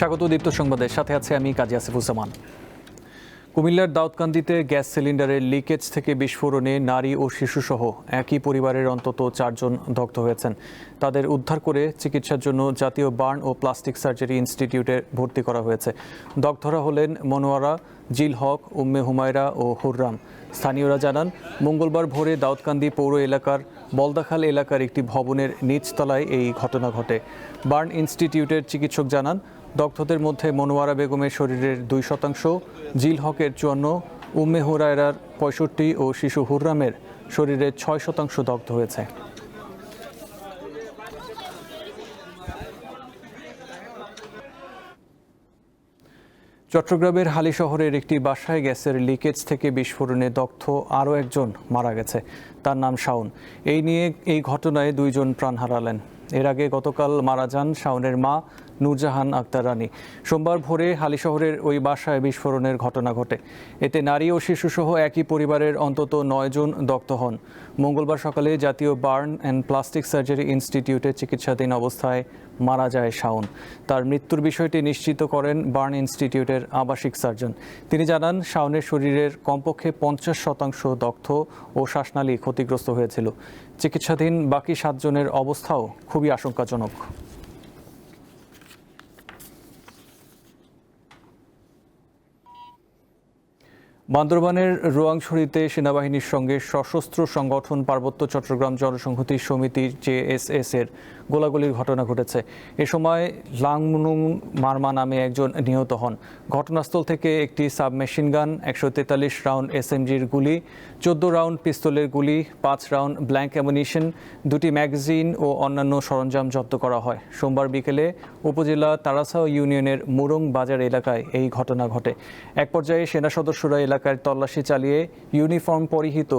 স্বাগত দীপ্ত সংবাদের সাথে আছে আমি কাজী আসিফুজ্জামান। কুমিল্লার দাউদকান্দিতে গ্যাস সিলিন্ডারের লিকেজ থেকে বিস্ফোরণে নারী ও শিশুসহ একই পরিবারের অন্তত 4 জন দগ্ধ হয়েছেন। তাদের উদ্ধার করে চিকিৎসার জন্য জাতীয় বার্ন ও প্লাস্টিক সার্জারি ইনস্টিটিউটে ভর্তি করা হয়েছে। দগ্ধরা হলেন মনোয়ারা, জিল হক, উম্মে হুমায়রা ও হুররাম। স্থানীয়রা জানান, মঙ্গলবার ভোরে দাউদকান্দি পৌর এলাকার বলদাখাল এলাকার একটি ভবনের নিচতলায় এই ঘটনা ঘটে। বার্ন ইনস্টিটিউটের চিকিৎসক জানান, দগ্ধদের মধ্যে মনোয়ারা বেগমের শরীরের 2%, জিল হকের 54, উম্মে হুরায়রার 65 ও শিশু হুররামের শরীরের 6% দগ্ধ হয়েছে। চট্টগ্রামের হালি শহরের একটি বাসায় গ্যাসের লিকেজ থেকে বিস্ফোরণে দগ্ধ আরও একজন মারা গেছে। তার নাম শাওন। এই ঘটনায় 2 জন প্রাণ হারালেন। এর আগে গতকাল মারা যান শাওনের মা নূরজাহান আক্তার রানী। সোমবার ভোরে হালি শহরের ওই বাসায় বিস্ফোরণের ঘটনা ঘটে। এতে নারী ও শিশুসহ একই পরিবারের অন্তত 9 জন দগ্ধ হন। মঙ্গলবার সকালে জাতীয় বার্ন অ্যান্ড প্লাস্টিক সার্জারি ইনস্টিটিউটে চিকিৎসাধীন অবস্থায় মারা যায় শাওন। তার মৃত্যুর বিষয়টি নিশ্চিত করেন বার্ন ইনস্টিটিউটের আবাসিক সার্জন। তিনি জানান, শাওনের শরীরের কমপক্ষে 50% দগ্ধ ও শ্বাসনালী ক্ষতিগ্রস্ত হয়েছিল। চিকিৎসাধীন বাকি 7 জনের অবস্থাও খুবই আশঙ্কাজনক। বান্দরবানের রোয়াংছড়িতে সেনাবাহিনীর সঙ্গে সশস্ত্র সংগঠন পার্বত্য চট্টগ্রাম জনসংহতি সমিতি JSS এর গোলাগুলির ঘটনা ঘটেছে। এ সময় লাংমুনুং মারমা নামে একজন নিহত হন। ঘটনাস্থল থেকে একটি সাবমেশিন গান, 143 রাউন্ড SMG'র গুলি, 14 রাউন্ড পিস্তলের গুলি, 5 রাউন্ড ব্ল্যাঙ্ক অ্যামুনিশন, 2টি ম্যাগাজিন ও অন্যান্য সরঞ্জাম জব্দ করা হয়। সোমবার বিকেলে উপজেলা তারাসাও ইউনিয়নের মুরং বাজার এলাকায় এই ঘটনা ঘটে। এক পর্যায়ে সেনা সদস্যরা এলাকায় তল্লাশি চালিয়ে ইউনিফর্ম পরিহিত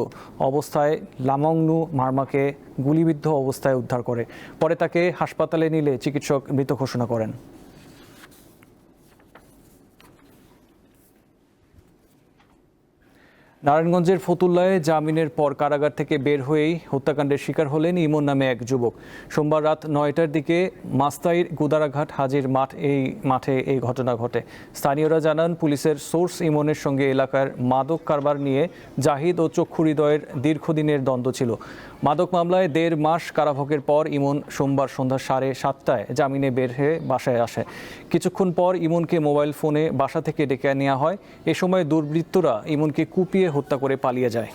অবস্থায় লামংনু মারমাকে গুলিবিদ্ধ অবস্থায় উদ্ধার করে। পরে তাকে হাসপাতালে নিলে চিকিৎসক মৃত ঘোষণা করেন। নারায়ণগঞ্জের ফতুল্লায় জামিনের পর কারাগার থেকে বের হয়েই হত্যাকাণ্ডের শিকার হলেন ইমন নামে এক যুবক। সোমবার রাত 9টার দিকে মাস্তাইর গুদারাঘাট হাজির মাঠে এই ঘটনা ঘটে। স্থানীয়রা জানান, পুলিশের সোর্স ইমনের সঙ্গে এলাকার মাদক কারবার নিয়ে জাহিদ ও চক্ষু হৃদয়ের দীর্ঘদিনের দ্বন্দ্ব ছিল। মাদক মামলায় 1.5 মাস কারাভোগের পর ইমন সোমবার সন্ধ্যা 7:30টায় জামিনে বের হয়ে বাসায় আসে। কিছুক্ষণ পর ইমনকে মোবাইল ফোনে বাসা থেকে ডেকে নেওয়া হয়। এ সময় দুর্বৃত্তরা ইমনকে কুপিয়ে হত্যা করে পালিয়ে যায়।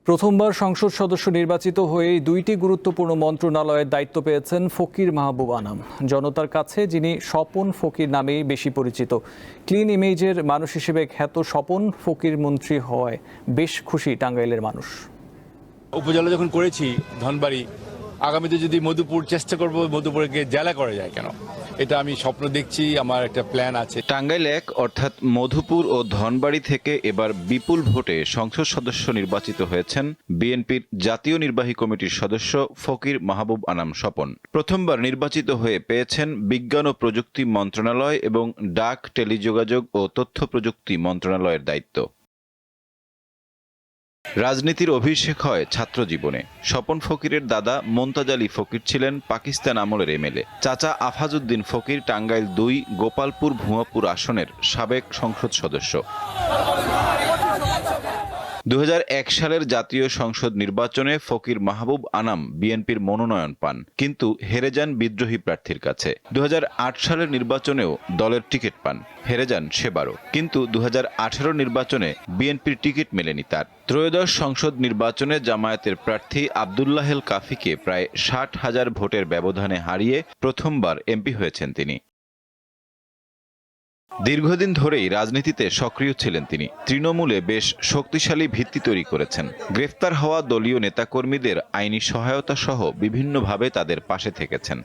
প্রথমবার সংসদ সদস্য নির্বাচিত হয়ে 2টি গুরুত্বপূর্ণ মন্ত্রণালয়ের দায়িত্ব পেয়েছেন ফকির মাহবুব আনাম। জনতার কাছে যিনি স্বপন ফকির নামেই বেশি পরিচিত। ক্লিন ইমেজের মানুষ হিসেবে খ্যাত স্বপন ফকির মন্ত্রী হওয়ায় বেশ খুশি টাঙ্গাইলের মানুষ। উপজেলা যখন করেছি ধনবাড়ি, আগামীতে যদি মধুপুর চেষ্টা করব, মধুপুরকে জেলা করা যায় কেন, এটা আমি স্বপ্ন দেখছি, আমার একটা প্ল্যান আছে। টাঙ্গাইল 1 অর্থাৎ মধুপুর ও ধনবাড়ি থেকে এবার বিপুল ভোটে সংসদ সদস্য নির্বাচিত হয়েছেন বিএনপির জাতীয় নির্বাহী কমিটির সদস্য ফকির মাহবুব আনাম স্বপন। প্রথমবার নির্বাচিত হয়ে পেয়েছেন বিজ্ঞান ও প্রযুক্তি মন্ত্রণালয় এবং ডাক, টেলিযোগাযোগ ও তথ্য প্রযুক্তি মন্ত্রণালয়ের দায়িত্ব। রাজনীতির অভিষেক হয় ছাত্র জীবনে। স্বপন ফকিরের দাদা মোন্তাজ আলী ফকির ছিলেন পাকিস্তান আমলের MLA। চাচা আফাজউদ্দিন ফকির টাঙ্গাইল 2 গোপালপুর ভুয়াপুর আসনের সাবেক সংসদ সদস্য। 2001 সালের জাতীয় সংসদ নির্বাচনে ফকির মাহবুব আনাম বিএনপির মনোনয়ন পান, কিন্তু হেরে যান বিদ্রোহী প্রার্থীর কাছে। 2008 সালের নির্বাচনেও দলের টিকিট পান, হেরে যান সেবারও। কিন্তু 2018 নির্বাচনে বিএনপির টিকিট মেলেনি তার। ত্রয়োদশ সংসদ নির্বাচনে জামায়াতের প্রার্থী আব্দুল্লাহেল কাফিকে প্রায় 60,000 ভোটের ব্যবধানে হারিয়ে প্রথমবার এমপি হয়েছেন তিনি। দীর্ঘদিন ধরেই রাজনীতিতে সক্রিয় ছিলেন তিনি। তৃণমূলে বেশ শক্তিশালী ভিত্তি তৈরি করেছেন। গ্রেফতার হওয়া দলীয় নেতাকর্মীদের আইনি সহায়তা সহ বিভিন্নভাবে তাদের পাশে থেকেছেন।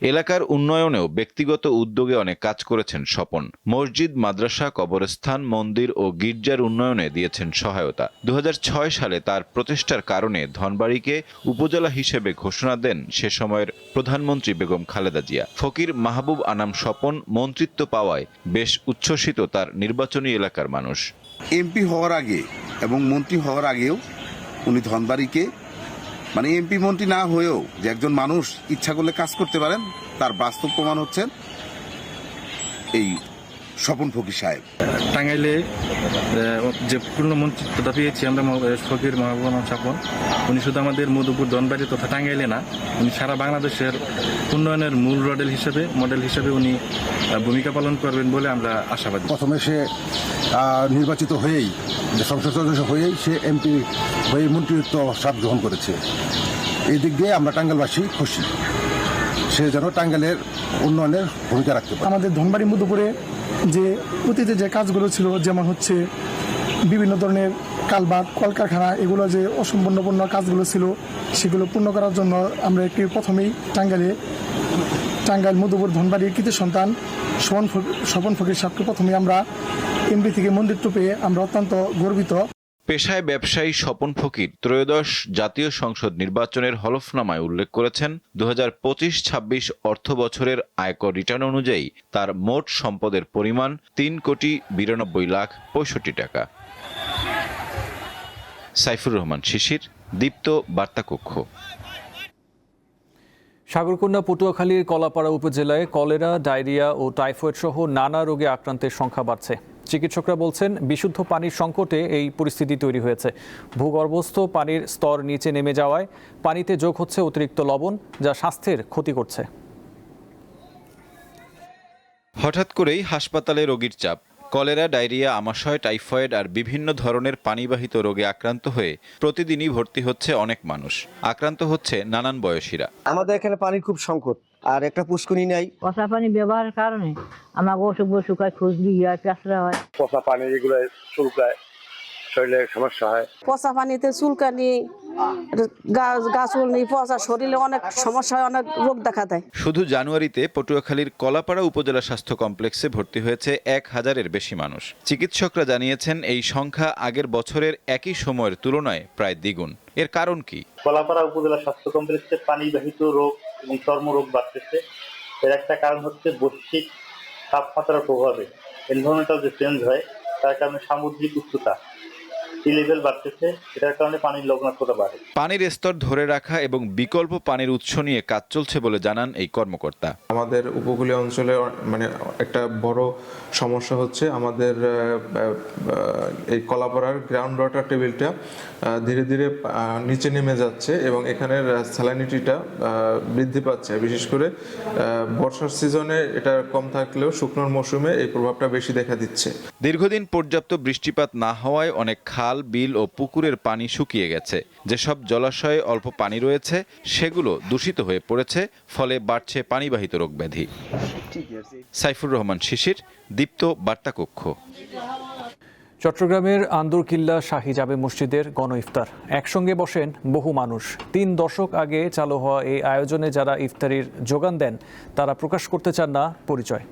এলাকার উন্নয়নেও ব্যক্তিগত উদ্যোগে অনেক কাজ করেছেন স্বপন। মসজিদ, মাদ্রাসা, কবরস্থান, মন্দির ও গির্জার উন্নয়নে দিয়েছেন সহায়তা। 2006 সালে তার প্রচেষ্টার কারণে ধনবাড়ীকে উপজেলা হিসেবে ঘোষণা দেন সে সময়ের প্রধানমন্ত্রী বেগম খালেদা জিয়া। ফকির মাহবুব আনাম স্বপন মন্ত্রিত্ব পাওয়ায় বেশ উচ্ছ্বসিত তার নির্বাচনী এলাকার মানুষ। এমপি হওয়ার আগে এবং মন্ত্রী হওয়ার আগেও উনি ধনবাড়ীকে এমপি মন্ত্রী না হয়েও যে একজন মানুষ ইচ্ছা করলে কাজ করতে পারেন তার বাস্তব প্রমাণ হচ্ছেন এই স্বপন ফকির সাহেব। টাঙ্গাইলে যে পূর্ণ মন্ত্রিত্বটা পেয়েছি আমরা ফকির মাহবুব আনাম স্বপন, উনি শুধু আমাদের মধুপুর ধনবাড়ি তথা টাঙ্গাইলে না, উনি সারা বাংলাদেশের উন্নয়নের মূল মডেল হিসেবে উনি ভূমিকা পালন করবেন বলে আমরা আশাবাদী। প্রথমে সে নির্বাচিত হয়েই সংসদ সদস্য হয়েই সে এমপি হয়ে মন্ত্রিত্ব স্বাদ গ্রহণ করেছে। এই দিক দিয়ে আমরা টাঙ্গাইলবাসী খুশি, সে যেন টাঙ্গাইলের উন্নয়নের ভূমিকা রাখতে পারে। আমাদের ধনবাড়ি মধুপুরে যে অতীতে যে কাজগুলো ছিল, যেমন হচ্ছে বিভিন্ন ধরনের কালভার্ট, কলকারখানা, এগুলো যে অসম্পূর্ণ কাজগুলো ছিল সেগুলো পূর্ণ করার জন্য আমরা একটি প্রথমেই টাঙ্গাইল মধুপুর ধনবাড়ির কৃতি সন্তান স্বপন ফকির সাহেবকে প্রথমে আমরা এমপি থেকে মন্ত্রিত্ব পেয়ে আমরা অত্যন্ত গর্বিত। পেশায় ব্যবসায়ী স্বপন ফকির ত্রয়োদশ জাতীয় সংসদ নির্বাচনের হলফনামায় উল্লেখ করেছেন 2025-26 অর্থ বছরের আয়কর রিটার্ন অনুযায়ী তার মোট সম্পদের পরিমাণ 3,92,65,00,000 টাকা। সাইফুর রহমান শিশির, দীপ্ত বার্তাকক্ষ। সাগরকন্যা পটুয়াখালীর কলাপাড়া উপজেলায় কলেরা, ডায়রিয়া ও টাইফয়েড সহ নানা রোগে আক্রান্তের সংখ্যা বাড়ছে। চিকিৎসকরা বলছেন বিশুদ্ধ পানির সংকটে এই পরিস্থিতি তৈরি হয়েছে। ভূগর্ভস্থ পানির স্তর নিচে নেমে যাওয়ায় পানিতে যোগ হচ্ছে অতিরিক্ত লবণ, যা স্বাস্থ্যের ক্ষতি করছে। হঠাৎ করেই হাসপাতালে রোগীর চাপ। কলেরা, ডায়রিয়া, আমাশয়, টাইফয়েড আর বিভিন্ন ধরনের পানিবাহিত রোগে আক্রান্ত হয়ে প্রতিদিনই ভর্তি হচ্ছে অনেক মানুষ। আক্রান্ত হচ্ছে নানান বয়সীরা। আমাদের এখানে পানির খুব সংকট, আর একটা পুষ্করণী নাই। পচা পানি ব্যবহারের কারণে আমার অসুখ শুকায়, খুজলি হয়, পেঁচড়া হয়। পচা পানি এগুলো চুলকায়, শরীরে সমস্যা হয়। পচা পানিতে চুলকানি, গাছুলনি, পচা শরীরে অনেক সমস্যা হয়, অনেক রোগ দেখা দেয়। শুধু জানুয়ারিতে পটুয়াখালীর কলাপাড়া উপজেলা স্বাস্থ্য কমপ্লেক্সে ভর্তি হয়েছে 1,000-এর বেশি মানুষ। চিকিৎসকরা জানিয়েছেন এই সংখ্যা আগের বছরের একই সময়ের তুলনায় প্রায় দ্বিগুণ। এর কারণ কি? কলাপাড়া উপজেলা স্বাস্থ্য কমপ্লেক্সে পানিবাহিত রোগ এবং চর্মরোগ বাড়তেছে। এর একটা কারণ হচ্ছে বৈশ্বিক তাপমাত্রার প্রভাবে এনভায়রনমেন্টাল যে চেঞ্জ হয় তার কারণে সামুদ্রিক উষ্ণতা সি লেভেল বাড়তেছে, এটার কারণে পানির লবণাক্ততা বাড়ে। পানির স্তর ধরে রাখা এবং বিকল্প পানির উৎস নিয়ে কাজ চলছে বলে জানান এই কর্মকর্তা। আমাদের উপকূলীয় অঞ্চলে একটা বড় সমস্যা হচ্ছে আমাদের এই কলাপাড়ার গ্রাউন্ড ওয়াটার টেবিলটা ধীরে ধীরে নিচে নেমে যাচ্ছে এবং এখানের স্যালাইনিটিটা বৃদ্ধি পাচ্ছে। বিশেষ করে বর্ষার সিজনে এটা কম থাকলেও শুকনোর মৌসুমে এই প্রভাবটা বেশি দেখা দিচ্ছে। দীর্ঘদিন পর্যাপ্ত বৃষ্টিপাত না হওয়ায় অনেক খাল, বিল ও পুকুরের পানি শুকিয়ে গেছে। যেসব জলাশয়ে অল্প পানি রয়েছে সেগুলো দূষিত হয়ে পড়েছে, ফলে বাড়ছে পানিবাহিত রোগ ব্যাধি। সাইফুর রহমান শিশির, দীপ্ত বার্তাকক্ষ। চট্টগ্রামের আন্দরকিল্লা শাহী জামে মসজিদের গণ ইফতার। একসঙ্গে বসেন বহু মানুষ। 3 দশক আগে চালু হওয়া এই আয়োজনে যারা ইফতারির যোগান দেন তারা প্রকাশ করতে চান না পরিচয়।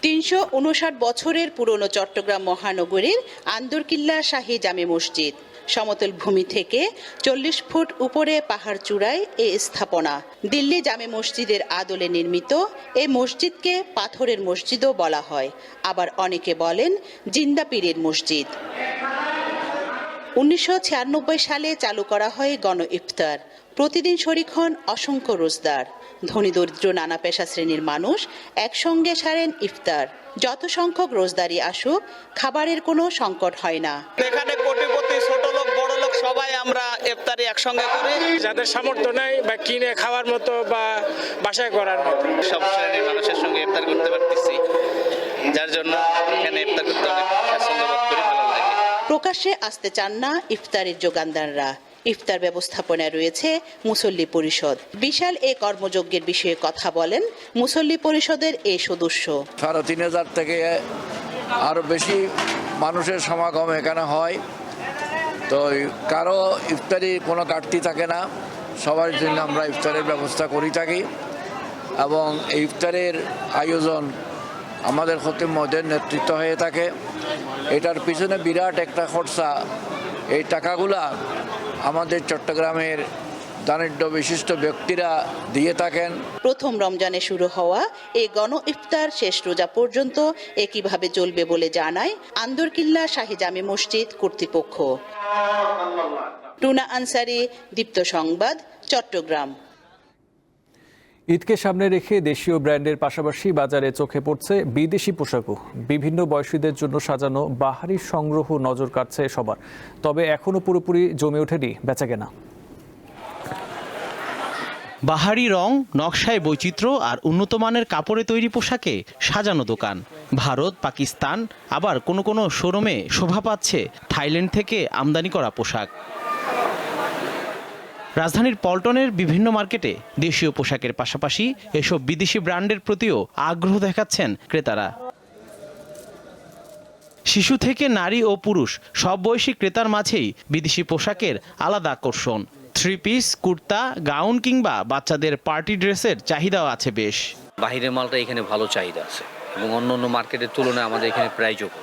359 বছরের পুরনো চট্টগ্রাম মহানগরীর আন্দরকিল্লা শাহী জামে মসজিদ। সমতল ভূমি থেকে 40 ফুট উপরে পাহাড় চূড়ায় এ স্থাপনা। দিল্লি জামে মসজিদের আদলে নির্মিত এই মসজিদকে পাথরের মসজিদও বলা হয়, আবার অনেকে বলেন জিন্দা পীরের মসজিদ। 1996 সালে চালু করা হয় গণ ইফতার। প্রতিদিন শরীক হন অসংখ্য রোজদার। ধনী দরিদ্র নানা পেশা শ্রেণীর মানুষ একসঙ্গে সারেন ইফতার। যত সংখ্যক রোজদারি আসুক, খাবারের কোনো সংকট হয় না। এখানে কোটিপতি, ছোট লোক, বড় লোক সবাই আমরা ইফতারি একসঙ্গে করি। যাদের সামর্থ্য নাই বা কিনে খাওয়ার মতো বা বাসায় করার মতো, সব শ্রেণীর মানুষের সঙ্গে ইফতার করতে পারতেছি, যার জন্য এখানে ইফতার করতে অনেক স্বাচ্ছন্দ্য বোধ করি, ভালো লাগে। প্রকাশ্যে আসতে চান না ইফতারের যোগানদাররা। ইফতার ব্যবস্থাপনায় রয়েছে মুসল্লি পরিষদ। বিশাল এই কর্মযজ্ঞের বিষয়ে কথা বলেন মুসল্লি পরিষদের এই সদস্য। 3,500 থেকে আরো বেশি মানুষের সমাগম এখানে হয়, তো কারো ইফতারি কোনো ঘাটতি থাকে না। সবার জন্য আমরা ইফতারের ব্যবস্থা করে থাকি এবং এই ইফতারের আয়োজন আমাদের খতিব মহোদয়ের নেতৃত্ব হয়ে থাকে। এটার পিছনে বিরাট একটা খরচা, এই টাকাগুলা আমাদের চট্টগ্রামের দারিদ্র বিশিষ্ট ব্যক্তিরা দিয়ে থাকেন। প্রথম রমজানে শুরু হওয়া এই গণ ইফতার শেষ রোজা পর্যন্ত একইভাবে চলবে বলে জানায় আন্দরকিল্লা শাহী জামে মসজিদ কর্তৃপক্ষ। টুনা আনসারি, দীপ্ত সংবাদ, চট্টগ্রাম। ঈদকে সামনে রেখে দেশীয় ব্র্যান্ডের পাশাপাশি বাজারে চোখে পড়ছে বিদেশি পোশাকও। বিভিন্ন বয়সীদের জন্য সাজানো বাহারি সংগ্রহ নজর কাটছে সবার, তবে এখনো পুরোপুরি জমে ওঠেনি বেচাকেনা। বাহারি রং, নকশায় বৈচিত্র্য আর উন্নত মানের কাপড়ে তৈরি পোশাকে সাজানো দোকান। ভারত, পাকিস্তান, আবার কোনো কোনো শোরুমে শোভা পাচ্ছে থাইল্যান্ড থেকে আমদানি করা পোশাক। রাজধানীর পল্টনের বিভিন্ন মার্কেটে দেশীয় পোশাকের পাশাপাশি এসব বিদেশি ব্র্যান্ডের প্রতিও আগ্রহ দেখাচ্ছেন ক্রেতারা। শিশু থেকে নারী ও পুরুষ সব বয়সী ক্রেতার মাঝেই বিদেশি পোশাকের আলাদা আকর্ষণ। থ্রি পিস, কুর্তা, গাউন কিংবা বাচ্চাদের পার্টি ড্রেসের চাহিদাও আছে বেশ। বাহিরের মালটা এখানে ভালো চাহিদা আছে এবং অন্য অন্য মার্কেটের তুলনায় আমাদের এখানে প্রাইসও কম।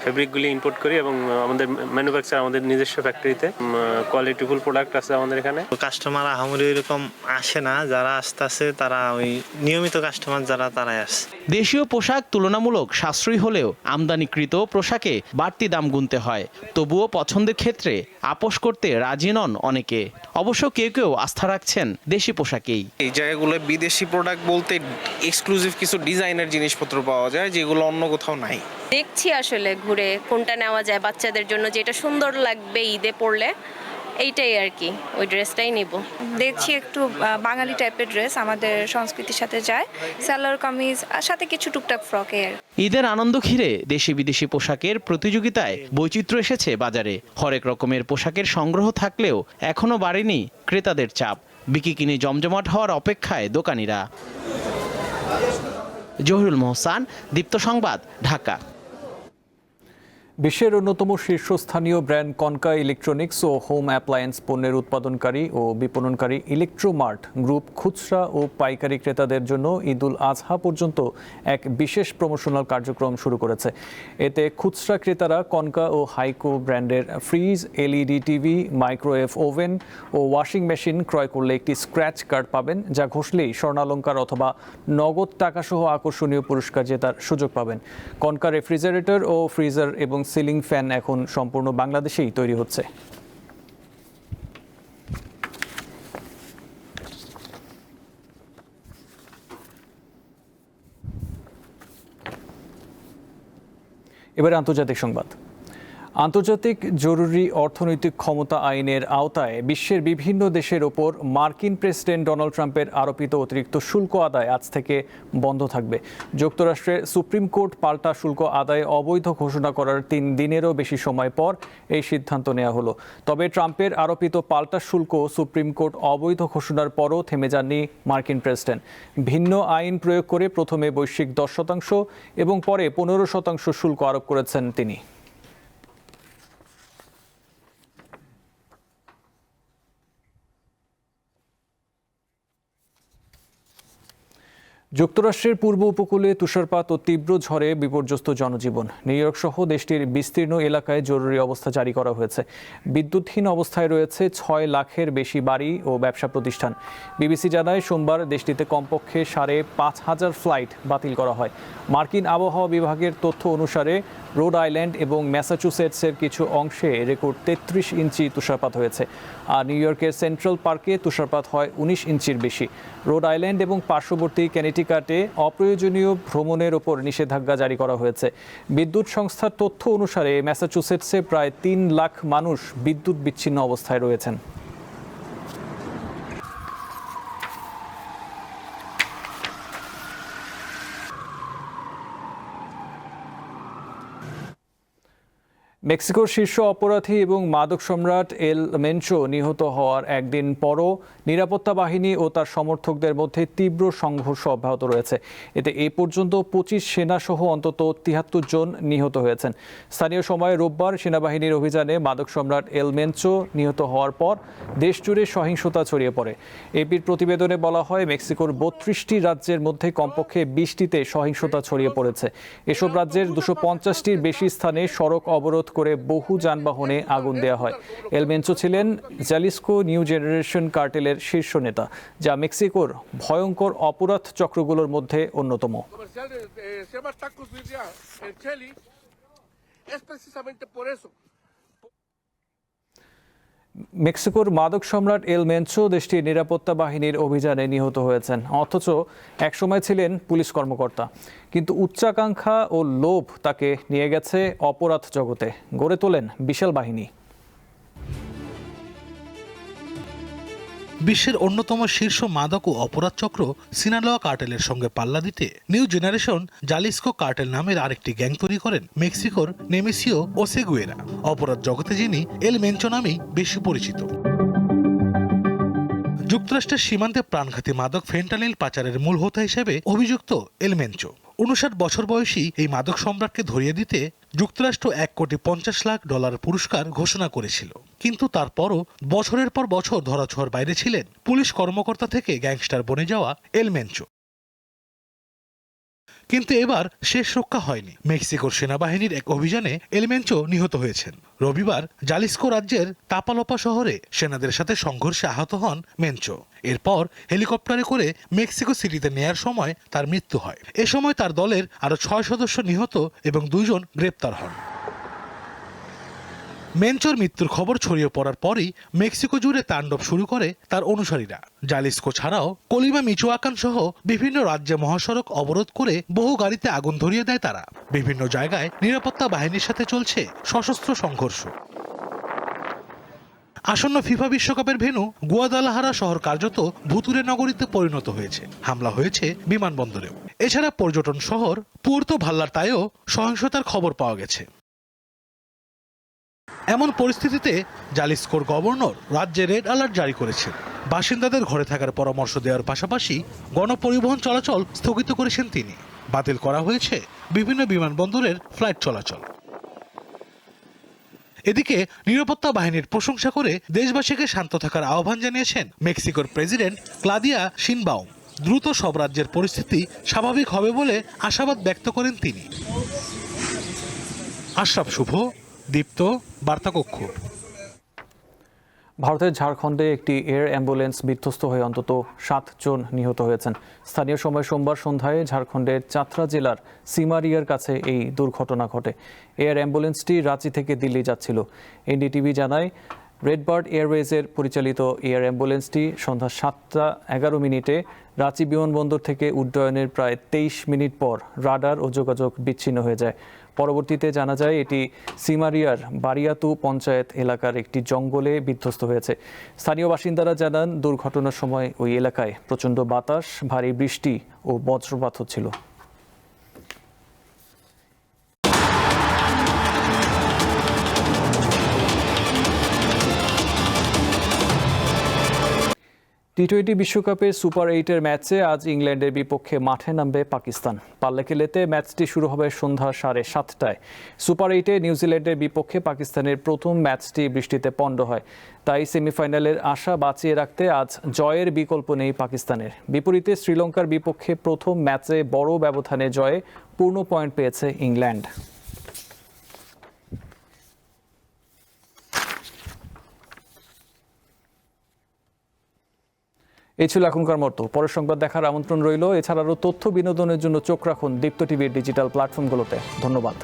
ফেব্রিকগুলি ইম্পোর্ট করি এবং আমাদের ম্যানুফ্যাকচার আমাদের নিজস্ব ফ্যাক্টরিতে, কোয়ালিটিফুল প্রোডাক্ট আছে আমাদের এখানে। কাস্টমার আহামরি এরকম আসে না, যারা আসতেছে তারা ওই নিয়মিত কাস্টমার যারা তারাই আসে। দেশীয় পোশাক তুলনামূলক সাশ্রয়ী হলেও আমদানিকৃত পোশাকে বাড়তি দাম গুনতে হয়। তবুও পছন্দের ক্ষেত্রে আপোষ করতে রাজি নন অনেকে। অবশ্য কেউ কেউ আস্থা রাখছেন দেশি পোশাকেই। এই জায়গাগুলো বিদেশি প্রোডাক্ট বলতে এক্সক্লুসিভ কিছু ডিজাইনের জিনিসপত্র পাওয়া যায় যেগুলো অন্য কোথাও নাই। দেখছি আসলে ঘুরে কোনটা নেওয়া যায় বাচ্চাদের জন্য, যেটা সুন্দর লাগবে ঈদে পরলে, এইটাই আর কি, ওই ড্রেসটাই নিব। দেখছি একটু বাঙালি টাইপের ড্রেস, আমাদের সংস্কৃতির সাথে যায়, সালোয়ার কামিজ আর সাথে কিছু টুকটাক ফ্রকের। ঈদের আনন্দ ঘিরে দেশি বিদেশি পোশাকের প্রতিযোগিতায় বৈচিত্র্য এসেছে বাজারে। হরেক রকমের পোশাকের সংগ্রহ থাকলেও এখনো বাড়েনি ক্রেতাদের চাপ। বিকিনি জমজমাট হওয়ার অপেক্ষায় দোকানিরা। জহিরুল মোহসান, দীপ্ত সংবাদ, ঢাকা। বিশ্বের অন্যতম শীর্ষস্থানীয় ব্র্যান্ড কনকা ইলেকট্রনিক্স ও হোম অ্যাপ্লায়েন্স পণ্যের উৎপাদনকারী ও বিপণনকারী ইলেকট্রোমার্ট গ্রুপ খুচরা ও পাইকারি ক্রেতাদের জন্য ঈদুল আজহা পর্যন্ত এক বিশেষ প্রমোশনাল কার্যক্রম শুরু করেছে। এতে খুচরা ক্রেতারা কনকা ও হাইকো ব্র্যান্ডের fridge, LED TV, microwave oven ও ওয়াশিং মেশিন ক্রয় করলে একটি স্ক্র্যাচ কার্ড পাবেন, যা ঘষলেই স্বর্ণালংকার অথবা নগদ টাকাসহ আকর্ষণীয় পুরস্কার জেতার সুযোগ পাবেন। কনকা রেফ্রিজারেটর ও ফ্রিজার এবং সিলিং ফ্যান এখন সম্পূর্ণ বাংলাদেশেই তৈরি হচ্ছে। এবারে আন্তর্জাতিক সংবাদ। আন্তর্জাতিক জরুরি অর্থনৈতিক ক্ষমতা আইনের আওতায় বিশ্বের বিভিন্ন দেশের ওপর মার্কিন প্রেসিডেন্ট ডোনাল্ড ট্রাম্পের আরোপিত অতিরিক্ত শুল্ক আদায় আজ থেকে বন্ধ থাকবে। যুক্তরাষ্ট্রের সুপ্রিম কোর্ট পাল্টা শুল্ক আদায় অবৈধ ঘোষণা করার 3 দিনেরও বেশি সময় পর এই সিদ্ধান্ত নেওয়া হলো। তবে ট্রাম্পের আরোপিত পাল্টা শুল্ক সুপ্রিম কোর্ট অবৈধ ঘোষণার পরও থেমে যাননি মার্কিন প্রেসিডেন্ট। ভিন্ন আইন প্রয়োগ করে প্রথমে বৈশ্বিক 10% এবং পরে 15% শুল্ক আরোপ করেছেন তিনি। যুক্তরাষ্ট্রের পূর্ব উপকূলে তুষারপাত ও তীব্র ঝড়ে বিপর্যস্ত জনজীবন। নিউ ইয়র্ক সহ দেশটির বিস্তীর্ণ এলাকায় জরুরি অবস্থা জারি করা হয়েছে। বিদ্যুৎহীন অবস্থায় রয়েছে 6 লাখের বেশি বাড়ি ও ব্যবসা প্রতিষ্ঠান। বিবিসি জানায় সোমবার দেশটিতে কমপক্ষে 5,500 ফ্লাইট বাতিল করা হয়। মার্কিন আবহাওয়া বিভাগের তথ্য অনুসারে রোড আইল্যান্ড এবং ম্যাসাচুসেটসের কিছু অংশে রেকর্ড 33 ইঞ্চি তুষারপাত হয়েছে। আর নিউ ইয়র্কের সেন্ট্রাল পার্কে তুষারপাত হয় 19 ইঞ্চির বেশি। রোড আইল্যান্ড এবং পার্শ্ববর্তী কেনেটিকাটে অপ্রয়োজনীয় ভ্রমণের ওপর নিষেধাজ্ঞা জারি করা হয়েছে। বিদ্যুৎ সংস্থার তথ্য অনুসারে ম্যাসাচুসেটসে প্রায় 3 লাখ মানুষ বিদ্যুৎ বিচ্ছিন্ন অবস্থায় রয়েছেন। মেক্সিকোর শীর্ষ অপরাধী এবং মাদক সম্রাট এল মেনচো নিহত হওয়ার একদিন পরও নিরাপত্তা বাহিনী ও তার সমর্থকদের মধ্যে তীব্র সংঘর্ষ অব্যাহত রয়েছে। এতে এ পর্যন্ত 25 সেনাসহ অন্তত 73 জন নিহত হয়েছেন। স্থানীয় সময় রোববার সেনাবাহিনীর অভিযানে মাদক সম্রাট এল মেনচো নিহত হওয়ার পর দেশজুড়ে সহিংসতা ছড়িয়ে পড়ে। এপির প্রতিবেদনে বলা হয়, মেক্সিকোর 32টি রাজ্যের মধ্যে কমপক্ষে 20টিতে সহিংসতা ছড়িয়ে পড়েছে। এসব রাজ্যের 250টির বেশি স্থানে সড়ক অবরোধ করে বহু যানবাহনে আগুন দেওয়া হয়। এল মেনচো ছিলেন জালিস্কো নিউ জেনারেশন কার্টেলের শীর্ষ নেতা, যা মেক্সিকোর ভয়ঙ্কর অপরাধ চক্রগুলোর মধ্যে অন্যতম। মেক্সিকোর মাদক সম্রাট এল মেনচো দেশটির নিরাপত্তা বাহিনীর অভিযানে নিহত হয়েছেন, অথচ একসময় ছিলেন পুলিশ কর্মকর্তা। কিন্তু উচ্চাকাঙ্ক্ষা ও লোভ তাকে নিয়ে গেছে অপরাধ জগতে, গড়ে তোলেন বিশাল বাহিনী। বিশ্বের অন্যতম শীর্ষ মাদক ও অপরাধ চক্র সিনালোয়া কার্টেলের সঙ্গে পাল্লা দিতে নিউ জেনারেশন জালিস্কো কার্টেল নামের আরেকটি গ্যাং তৈরি করেন মেক্সিকোর নেমেসিও ওসেগুয়েরা। অপরাধ জগতে যিনি এল মেনচো নামেই বেশি পরিচিত। যুক্তরাষ্ট্রের সীমান্তে প্রাণঘাতী মাদক ফেন্টানিল পাচারের মূল হোতা হিসেবে অভিযুক্ত এল মেনচো 59 বছর বয়সী এই মাদক সম্রাটকে ধরিয়ে দিতে যুক্তরাষ্ট্র $1,50,00,000 পুরস্কার ঘোষণা করেছিল। কিন্তু তারপরও বছরের পর বছর ধরাছোঁয়ার বাইরে ছিলেন পুলিশ কর্মকর্তা থেকে গ্যাংস্টার বনে যাওয়া এল মেনচো। কিন্তু এবার শেষ রক্ষা হয়নি। মেক্সিকোর সেনাবাহিনীর এক অভিযানে এল মেনচো নিহত হয়েছেন। রবিবার জালিস্কো রাজ্যের তাপালোপা শহরে সেনাদের সাথে সংঘর্ষে আহত হন মেনচো। এরপর হেলিকপ্টারে করে মেক্সিকো সিটিতে নেয়ার সময় তার মৃত্যু হয়। এ সময় তার দলের আরো 6 সদস্য নিহত এবং 2 জন গ্রেপ্তার হন। মেনচোর মৃত্যুর খবর ছড়িয়ে পড়ার পরই মেক্সিকো জুড়ে তাণ্ডব শুরু করে তার অনুসারীরা। জালিস্কো ছাড়াও কলিমা, মিচোয়াকান সহ বিভিন্ন রাজ্যে মহাসড়ক অবরোধ করে বহু গাড়িতে আগুন ধরিয়ে দেয় তারা। বিভিন্ন জায়গায় নিরাপত্তা বাহিনীর সাথে চলছে সশস্ত্র সংঘর্ষ। আসন্ন ফিফা বিশ্বকাপের ভেন্যু গুয়াদালাহারা শহর কার্যত ভুতুরে নগরীতে পরিণত হয়েছে। হামলা হয়েছে বিমানবন্দরেও। এছাড়া পর্যটন শহর পুর্তো ভাল্লারতায়ও সহিংসতার খবর পাওয়া গেছে। এমন পরিস্থিতিতে জালিস্কোর গভর্নর রাজ্যে রেড অ্যালার্ট জারি করেছেন। বাসিন্দাদের ঘরে থাকার পরামর্শ দেওয়ার পাশাপাশি গণপরিবহন চলাচল স্থগিত করেছেন তিনি। বাতিল করা হয়েছে বিভিন্ন বিমানবন্দরের ফ্লাইট চলাচল। এদিকে নিরাপত্তা বাহিনীর প্রশংসা করে দেশবাসীকে শান্ত থাকার আহ্বান জানিয়েছেন মেক্সিকোর প্রেসিডেন্ট ক্লাদিয়া শিনবাউম। দ্রুত সব রাজ্যের পরিস্থিতি স্বাভাবিক হবে বলে আশাবাদ ব্যক্ত করেন তিনি। আশরাফ শুভ, দীপ্ত, বার্তাকক্ষ। ভারতের ঝাড়খণ্ডে একটি এয়ার অ্যাম্বুলেন্স বিধ্বস্ত হয়ে অন্তত 7 জন নিহত হয়েছেন। স্থানীয় সময় সোমবার সন্ধ্যায় ঝাড়খণ্ডের চাতরা জেলার সিমারিয়ার কাছে এই দুর্ঘটনা ঘটে। এয়ার অ্যাম্বুলেন্সটি রাঁচি থেকে দিল্লি যাচ্ছিল। এনডিটিভি জানায়, রেডবার্ড এয়ারওয়েজের পরিচালিত এয়ার অ্যাম্বুলেন্সটি সন্ধ্যা 7:11 রাঁচি বিমানবন্দর থেকে উড্ডয়নের প্রায় 23 মিনিট পর রাডার ও যোগাযোগ বিচ্ছিন্ন হয়ে যায়। পরবর্তীতে জানা যায় এটি সিমারিয়ার বারিয়াতু পঞ্চায়েত এলাকার একটি জঙ্গলে বিধ্বস্ত হয়েছে। স্থানীয় বাসিন্দারা জানান, দুর্ঘটনার সময় ওই এলাকায় প্রচণ্ড বাতাস, ভারী বৃষ্টি ও বজ্রপাত হচ্ছিল। টি-20 বিশ্বকাপের সুপার 8-এর ম্যাচে আজ ইংল্যান্ডের বিপক্ষে মাঠে নামবে পাকিস্তান। পাল্লেকেলেতে ম্যাচটি শুরু হবে সন্ধ্যা 7:30টায়। সুপার 8-এ নিউজিল্যান্ডের বিপক্ষে পাকিস্তানের প্রথম ম্যাচটি বৃষ্টিতে পণ্ড হয়। তাই সেমিফাইনালের আশা বাঁচিয়ে রাখতে আজ জয়ের বিকল্প নেই পাকিস্তানের। বিপরীতে শ্রীলঙ্কার বিপক্ষে প্রথম ম্যাচে বড় ব্যবধানে জয়ে পূর্ণ পয়েন্ট পেয়েছে ইংল্যান্ড। এই ছিল এখনকার মতো। পরের সংবাদ দেখার আমন্ত্রণ রইল। এছাড়া আরও তথ্য বিনোদনের জন্য চোখ রাখুন দীপ্ত টিভির ডিজিটাল প্ল্যাটফর্মগুলোতে। ধন্যবাদ।